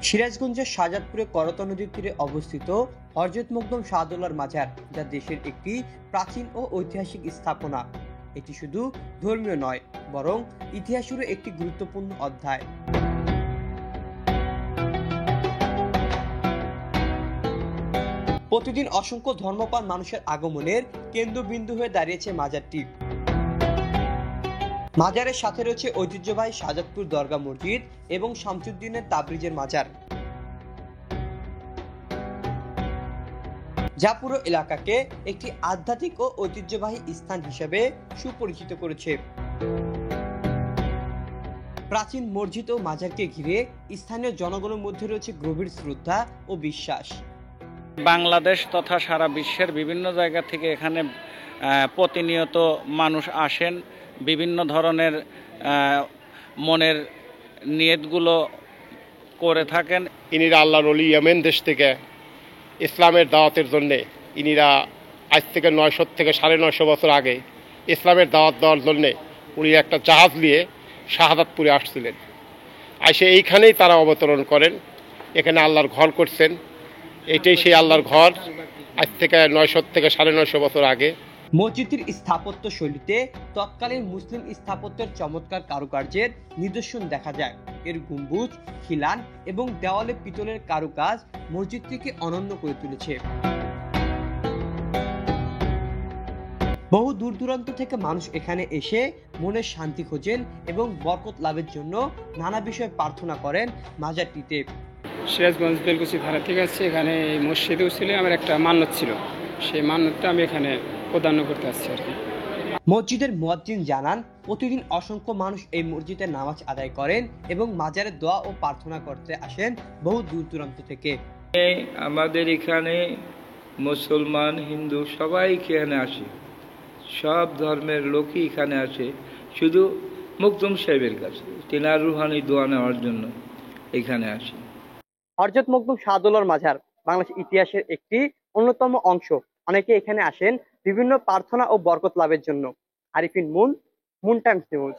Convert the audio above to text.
সিরাজগঞ্জের শাহজাদপুরে করতোয়া নদীর তীরে অবস্থিত হযরত মখদুম শাহদৌলার মাজার, যা দেশের একটি প্রাচীন ও ঐতিহাসিক স্থাপনা। এটি শুধু ধর্মীয় নয়, বরং ইতিহাসেরও একটি গুরুত্বপূর্ণ অধ্যায়। প্রতিদিন অসংখ্য ধর্মপ্রাণ মানুষের আগমনের কেন্দ্রবিন্দু হয়ে দাঁড়িয়েছে মাজারটি। মাজারের সাথে রয়েছে ঐতিহ্যবাহী শাহজাদপুর দরগা মসজিদ এবং শামসুদ্দিনের তাবরিজের মাজার, যা পুরো এলাকাকে একটি আধ্যাত্মিক ও ঐতিহ্যবাহী স্থান হিসেবে সুপরিচিত করেছে। প্রাচীন মসজিদ ও মাজারকে ঘিরে স্থানীয় জনগণের মধ্যে রয়েছে গভীর শ্রদ্ধা ও বিশ্বাস। বাংলাদেশ তথা সারা বিশ্বের বিভিন্ন জায়গা থেকে এখানে প্রতিনিয়ত মানুষ আসেন, বিভিন্ন ধরনের মনের নিয়তগুলো করে থাকেন। ইনিরা আল্লাহর ওলি ইয়েমেন দেশ থেকে ইসলামের দাওয়াতের জন্যে ইনিরা আজ থেকে 900 থেকে 950 বছর আগে ইসলামের দাওয়াত দেওয়ার জন্যে উনি একটা জাহাজ নিয়ে শাহাদাতপুরে আসছিলেন। এসে এইখানেই তারা অবতরণ করেন, এখানে আল্লাহর ঘর করছেন। এটাই সেই আল্লাহর ঘর, আজ থেকে 900 থেকে 950 বছর আগে। মসজিদটির স্থাপত্য শৈলীতে তৎকালীন মুসলিম স্থাপত্যের চমৎকার কারুকার্যের নিদর্শন দেখা যায়। এর গম্বুজ, খিলান এবং দেওয়ালে পিতলের কারুকাজ মসজিদটিকে অনন্য করে তুলেছে। বহু দূর দূরান্ত থেকে মানুষ এখানে এসে মনের শান্তি খোঁজেন এবং বরকত লাভের জন্য নানা বিষয়ে প্রার্থনা করেন মাজারটিতে। সিরাজগঞ্জ বেলকুচি থানা থেকে আসছে। এখানে এই মসজিদেও ছিল আমার একটা মান্নত ছিল, সেই মান্নতটা আমি এখানে প্রদান করতে আসছি আর কি। মসজিদের মুয়াজ্জিন জানান, প্রতিদিন অসংখ্য মানুষ এই মসজিদে নামাজ আদায় করেন এবং মাজারে দোয়া ও প্রার্থনা করতে আসেন বহু দূর দূরান্ত থেকে। আমাদের এখানে মুসলমান, হিন্দু সবাই এখানে আসে, সব ধর্মের লোকই এখানে আসে, শুধু মখদুম সাহেবের কাছে তেনার রুহানি দোয়া নেওয়ার জন্য এখানে আসে। হযরত মখদুম শাহদৌলার মাজার বাংলাদেশ ইতিহাসের একটি অন্যতম অংশ। অনেকে এখানে আসেন বিভিন্ন প্রার্থনা ও বরকত লাভের জন্য। Arifin moon, moon Times news.